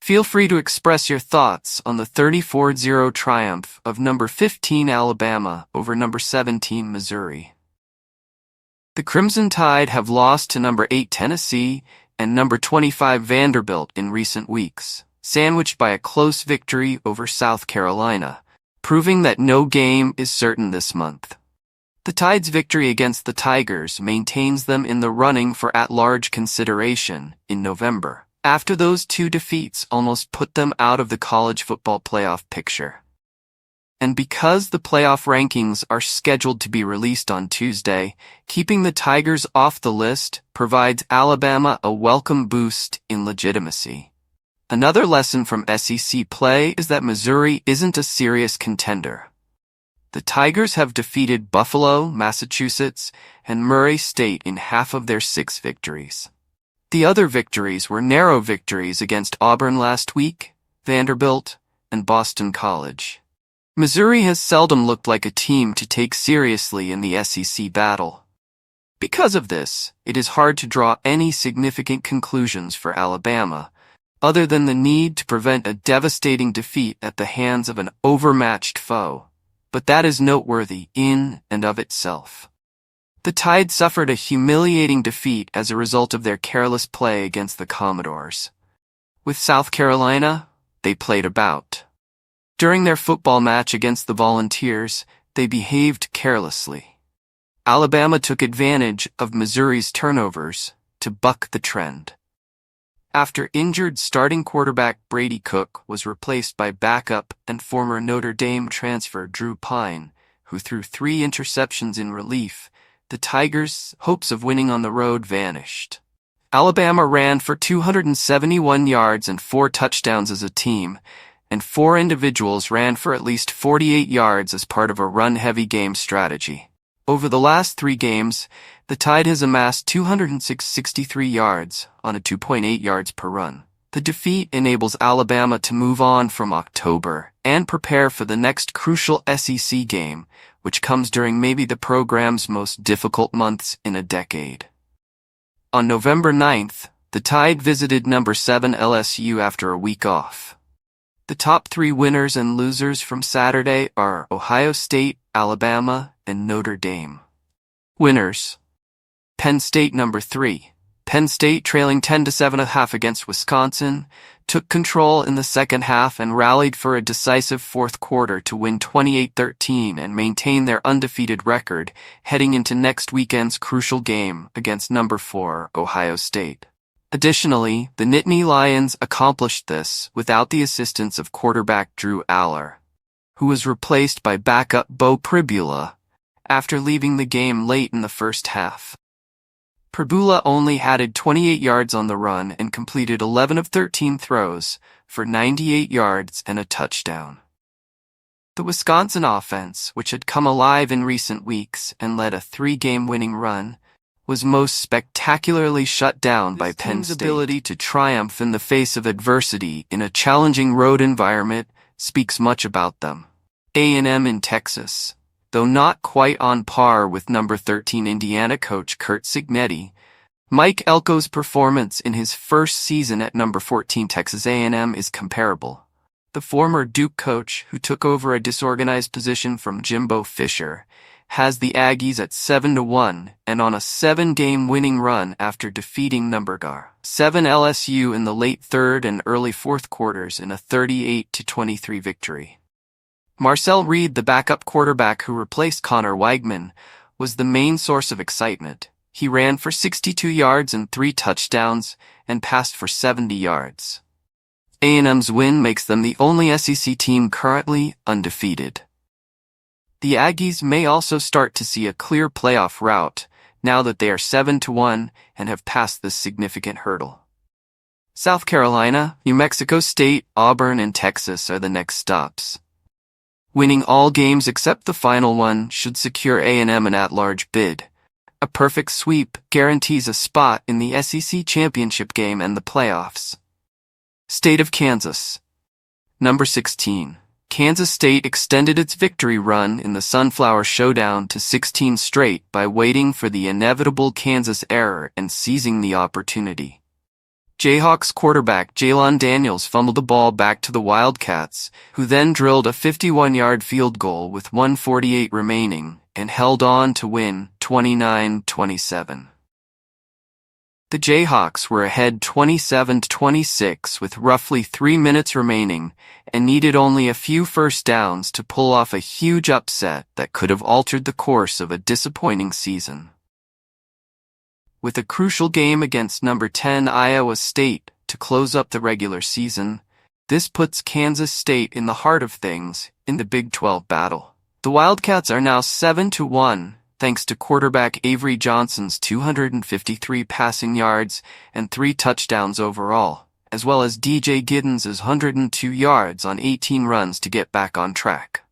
Feel free to express your thoughts on the 34-0 triumph of number 15 Alabama over number 17 Missouri. The Crimson Tide have lost to number 8 Tennessee and number 25 Vanderbilt in recent weeks, sandwiched by a close victory over South Carolina, proving that no game is certain this month. The Tide's victory against the Tigers maintains them in the running for at-large consideration in November, after those two defeats almost put them out of the college football playoff picture. And because the playoff rankings are scheduled to be released on Tuesday, keeping the Tigers off the list provides Alabama a welcome boost in legitimacy. Another lesson from SEC play is that Missouri isn't a serious contender. The Tigers have defeated Buffalo, Massachusetts, and Murray State in half of their 6 victories. The other victories were narrow victories against Auburn last week, Vanderbilt, and Boston College. Missouri has seldom looked like a team to take seriously in the SEC battle. Because of this, it is hard to draw any significant conclusions for Alabama, other than the need to prevent a devastating defeat at the hands of an overmatched foe. But that is noteworthy in and of itself. The Tide suffered a humiliating defeat as a result of their careless play against the Commodores. With South Carolina, they played about. During their football match against the Volunteers, they behaved carelessly. Alabama took advantage of Missouri's turnovers to buck the trend. After injured starting quarterback Brady Cook was replaced by backup and former Notre Dame transfer Drew Pine, who threw 3 interceptions in relief, the Tigers' hopes of winning on the road vanished. Alabama ran for 271 yards and 4 touchdowns as a team, and 4 individuals ran for at least 48 yards as part of a run-heavy game strategy. Over the last 3 games, the Tide has amassed 263 yards on a 2.8 yards per run. The defeat enables Alabama to move on from October and prepare for the next crucial SEC game, which comes during maybe the program's most difficult months in a decade. On November 9th, the Tide visited number 7 LSU after a week off. The top 3 winners and losers from Saturday are Ohio State, Alabama, and Notre Dame. Winners: Penn State number 3. Penn State, trailing 10-7.5 against Wisconsin, took control in the second half and rallied for a decisive fourth quarter to win 28-13 and maintain their undefeated record heading into next weekend's crucial game against number 4 Ohio State. Additionally, the Nittany Lions accomplished this without the assistance of quarterback Drew Aller, who was replaced by backup Bo Pribula after leaving the game late in the first half. Pribula only added 28 yards on the run and completed 11 of 13 throws for 98 yards and a touchdown. The Wisconsin offense, which had come alive in recent weeks and led a 3-game winning run, was most spectacularly shut down by Penn State's ability to triumph in the face of adversity in a challenging road environment speaks much about them. A&M in Texas, though not quite on par with number 13 Indiana coach Curt Cignetti, Mike Elko's performance in his first season at number 14 Texas A&M is comparable. The former Duke coach, who took over a disorganized position from Jimbo Fisher, has the Aggies at 7-1 and on a 7-game winning run after defeating number 7 LSU in the late third and early fourth quarters in a 38-23 victory. Marcel Reed, the backup quarterback who replaced Connor Weigman, was the main source of excitement. He ran for 62 yards and 3 touchdowns and passed for 70 yards. A&M's win makes them the only SEC team currently undefeated. The Aggies may also start to see a clear playoff route now that they are 7-1 and have passed this significant hurdle. South Carolina, New Mexico State, Auburn, and Texas are the next stops. Winning all games except the final one should secure A&M an at-large bid. A perfect sweep guarantees a spot in the SEC championship game and the playoffs. State of Kansas. Number 16. Kansas State extended its victory run in the Sunflower Showdown to 16 straight by waiting for the inevitable Kansas error and seizing the opportunity. Jayhawks quarterback Jalon Daniels fumbled the ball back to the Wildcats, who then drilled a 51-yard field goal with 1:48 remaining and held on to win 29-27. The Jayhawks were ahead 27-26 with roughly 3 minutes remaining and needed only a few first downs to pull off a huge upset that could have altered the course of a disappointing season. With a crucial game against number 10 Iowa State to close up the regular season, this puts Kansas State in the heart of things in the Big 12 battle. The Wildcats are now 7-1, thanks to quarterback Avery Johnson's 253 passing yards and 3 touchdowns overall, as well as DJ Giddens' 102 yards on 18 runs to get back on track.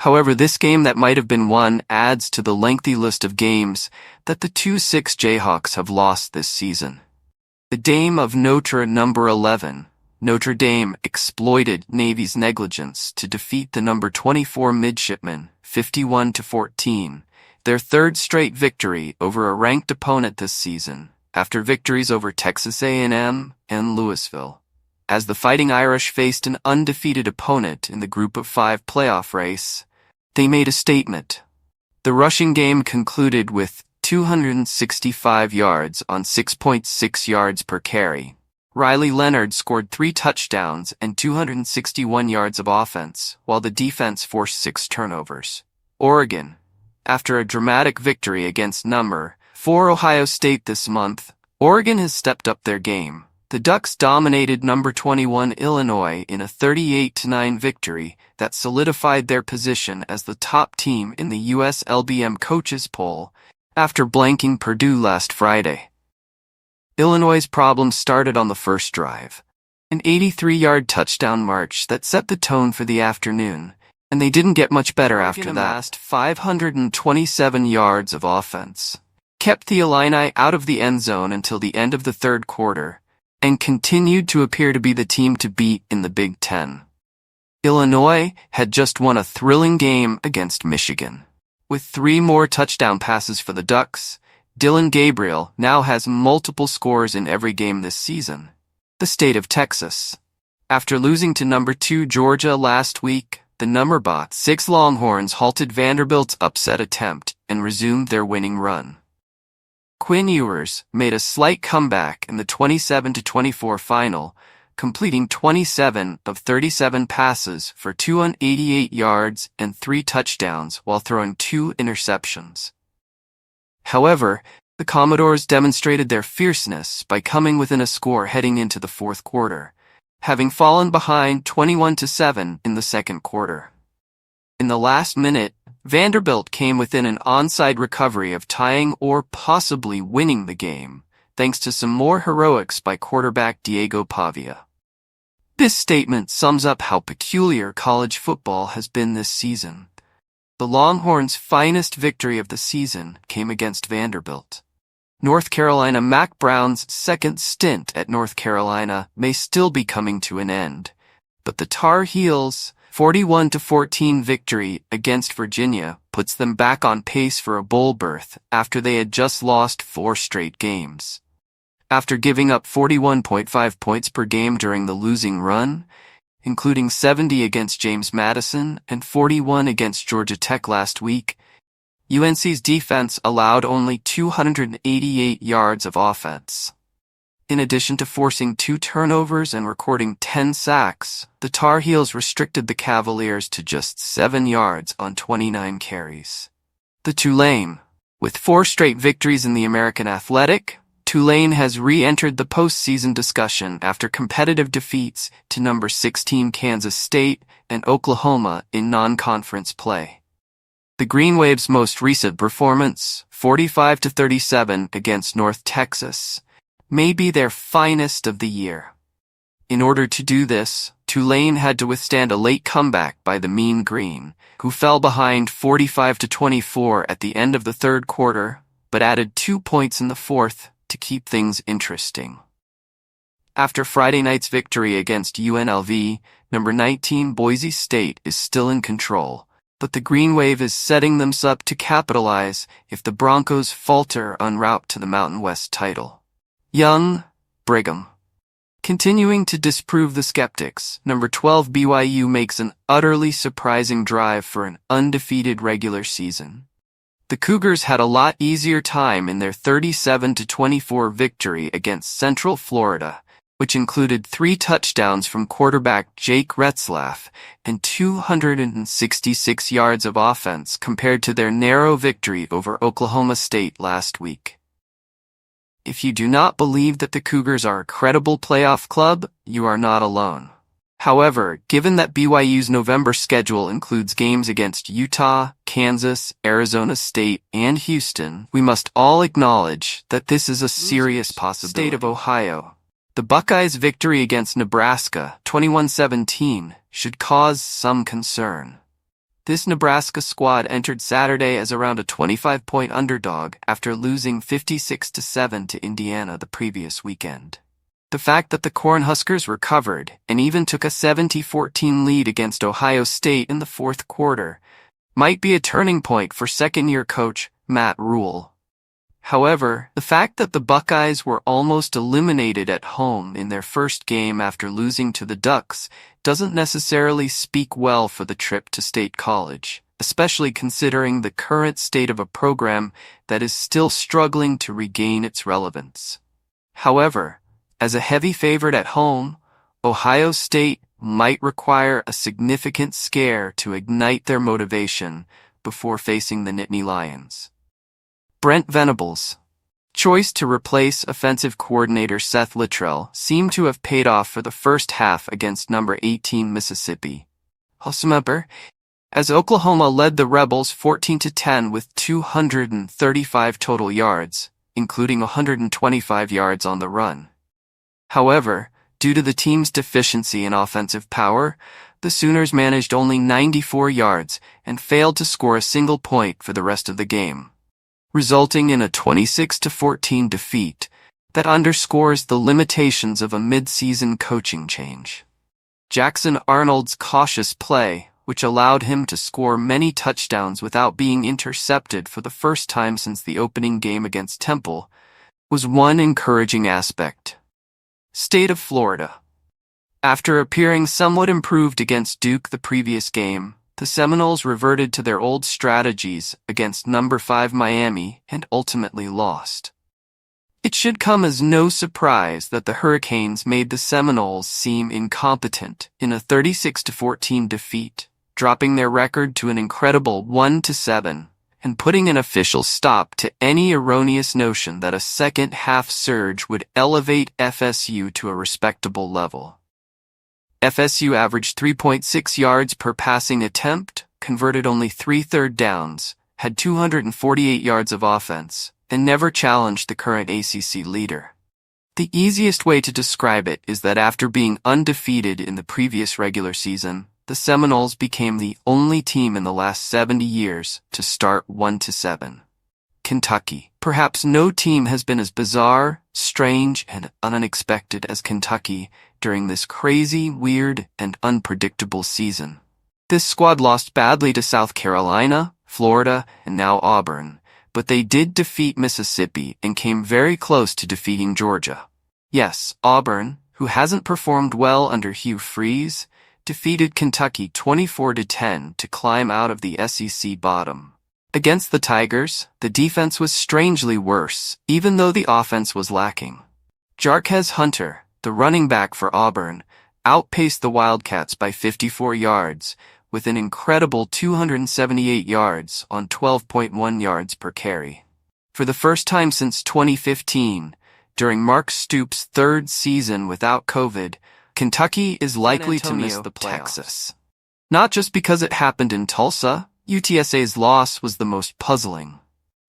However, this game that might have been won adds to the lengthy list of games that the 2-6 Jayhawks have lost this season. The Dame of Notre number 11, Notre Dame exploited Navy's negligence to defeat the number 24 Midshipmen 51-14, their third straight victory over a ranked opponent this season, after victories over Texas A&M and Louisville. As the Fighting Irish faced an undefeated opponent in the Group of 5 playoff race, they made a statement. The rushing game concluded with 265 yards on 6.6 yards per carry. Riley Leonard scored 3 touchdowns and 261 yards of offense, while the defense forced 6 turnovers. Oregon, after a dramatic victory against number 4 Ohio State this month, Oregon has stepped up their game. The Ducks dominated number 21 Illinois in a 38-9 victory that solidified their position as the top team in the USLBM coaches poll after blanking Purdue last Friday. Illinois' problems started on the first drive, an 83-yard touchdown march that set the tone for the afternoon, and they didn't get much better after that. Last 527 yards of offense, kept the Illini out of the end zone until the end of the third quarter, and continued to appear to be the team to beat in the Big Ten. Illinois had just won a thrilling game against Michigan. With 3 more touchdown passes for the Ducks, Dylan Gabriel now has multiple scores in every game this season. The state of Texas. After losing to number 2 Georgia last week, the number 6 Longhorns halted Vanderbilt's upset attempt and resumed their winning run. Quinn Ewers made a slight comeback in the 27-24 final, completing 27 of 37 passes for 288 yards and 3 touchdowns while throwing 2 interceptions. However, the Commodores demonstrated their fierceness by coming within a score heading into the fourth quarter, having fallen behind 21-7 in the second quarter. In the last minute, Vanderbilt came within an onside recovery of tying or possibly winning the game, thanks to some more heroics by quarterback Diego Pavia. This statement sums up how peculiar college football has been this season. The Longhorns' finest victory of the season came against Vanderbilt. North Carolina Mack Brown's second stint at North Carolina may still be coming to an end, but the Tar Heels' 41-14 victory against Virginia puts them back on pace for a bowl berth after they had just lost 4 straight games. After giving up 41.5 points per game during the losing run, including 70 against James Madison and 41 against Georgia Tech last week, UNC's defense allowed only 288 yards of offense. In addition to forcing 2 turnovers and recording 10 sacks, the Tar Heels restricted the Cavaliers to just 7 yards on 29 carries. The Tulane. With 4 straight victories in the American Athletic, Tulane has re-entered the postseason discussion after competitive defeats to number 16 Kansas State and Oklahoma in non-conference play. The Green Wave's most recent performance, 45-37 against North Texas, may be their finest of the year. In order to do this, Tulane had to withstand a late comeback by the Mean Green, who fell behind 45-24 at the end of the third quarter, but added 2 points in the fourth to keep things interesting. After Friday night's victory against UNLV, number 19 Boise State is still in control, but the Green Wave is setting them up to capitalize if the Broncos falter en route to the Mountain West title. Young, Brigham. Continuing to disprove the skeptics, number 12 BYU makes an utterly surprising drive for an undefeated regular season. The Cougars had a lot easier time in their 37-24 victory against Central Florida, which included 3 touchdowns from quarterback Jake Retzlaff and 266 yards of offense compared to their narrow victory over Oklahoma State last week. If you do not believe that the Cougars are a credible playoff club, you are not alone. However, given that BYU's November schedule includes games against Utah, Kansas, Arizona State, and Houston, we must all acknowledge that this is a serious possibility. State of Ohio. The Buckeyes' victory against Nebraska, 21-17, should cause some concern. This Nebraska squad entered Saturday as around a 25-point underdog after losing 56-7 to Indiana the previous weekend. The fact that the Cornhuskers recovered and even took a 17-14 lead against Ohio State in the fourth quarter might be a turning point for second-year coach Matt Rule. However, the fact that the Buckeyes were almost eliminated at home in their first game after losing to the Ducks doesn't necessarily speak well for the trip to State College, especially considering the current state of a program that is still struggling to regain its relevance. However, as a heavy favorite at home, Ohio State might require a significant scare to ignite their motivation before facing the Nittany Lions. Brent Venables' choice to replace offensive coordinator Seth Littrell seemed to have paid off for the first half against number 18 Mississippi. Howsoever, as Oklahoma led the Rebels 14-10 with 235 total yards, including 125 yards on the run. However, due to the team's deficiency in offensive power, the Sooners managed only 94 yards and failed to score a single point for the rest of the game, resulting in a 26-14 defeat that underscores the limitations of a mid-season coaching change. Jackson Arnold's cautious play, which allowed him to score many touchdowns without being intercepted for the first time since the opening game against Temple, was one encouraging aspect. State of Florida. After appearing somewhat improved against Duke the previous game, the Seminoles reverted to their old strategies against number 5 Miami and ultimately lost. It should come as no surprise that the Hurricanes made the Seminoles seem incompetent in a 36-14 defeat, dropping their record to an incredible 1-7 and putting an official stop to any erroneous notion that a second-half surge would elevate FSU to a respectable level. FSU averaged 3.6 yards per passing attempt, converted only 3 third downs, had 248 yards of offense, and never challenged the current ACC leader. The easiest way to describe it is that after being undefeated in the previous regular season, the Seminoles became the only team in the last 70 years to start 1-7. Kentucky. Perhaps no team has been as bizarre, strange, and unexpected as Kentucky during this crazy, weird, and unpredictable season. This squad lost badly to South Carolina, Florida, and now Auburn, but they did defeat Mississippi and came very close to defeating Georgia. Yes, Auburn, who hasn't performed well under Hugh Freeze, defeated Kentucky 24-10 to climb out of the SEC bottom. Against the Tigers, the defense was strangely worse, even though the offense was lacking. Jarquez Hunter, the running back for Auburn, outpaced the Wildcats by 54 yards, with an incredible 278 yards on 12.1 yards per carry. For the first time since 2015, during Mark Stoops' third season without COVID, Kentucky is likely to miss the playoffs. Texas. Not just because it happened in Tulsa, UTSA's loss was the most puzzling.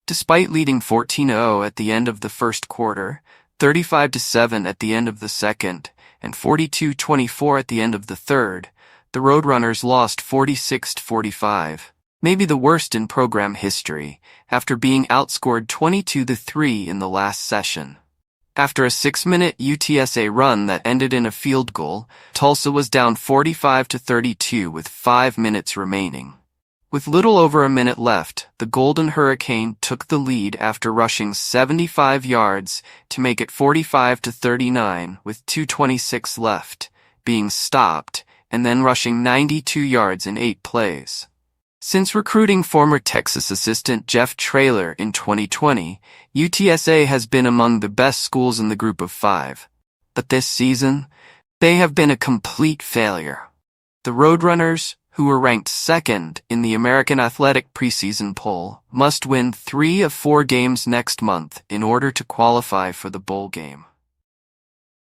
Despite leading 14-0 at the end of the first quarter, 35-7 at the end of the second, and 42-24 at the end of the third, the Roadrunners lost 46-45, maybe the worst in program history, after being outscored 22-3 in the last session. After a 6-minute UTSA run that ended in a field goal, Tulsa was down 45-32 with 5 minutes remaining. With little over a minute left, the Golden Hurricane took the lead after rushing 75 yards to make it 45-39 with 2:26 left, being stopped, and then rushing 92 yards in 8 plays. Since recruiting former Texas assistant Jeff Traylor in 2020, UTSA has been among the best schools in the group of 5. But this season, they have been a complete failure. The Roadrunners, who were ranked second in the American Athletic preseason poll, must win 3 of 4 games next month in order to qualify for the bowl game.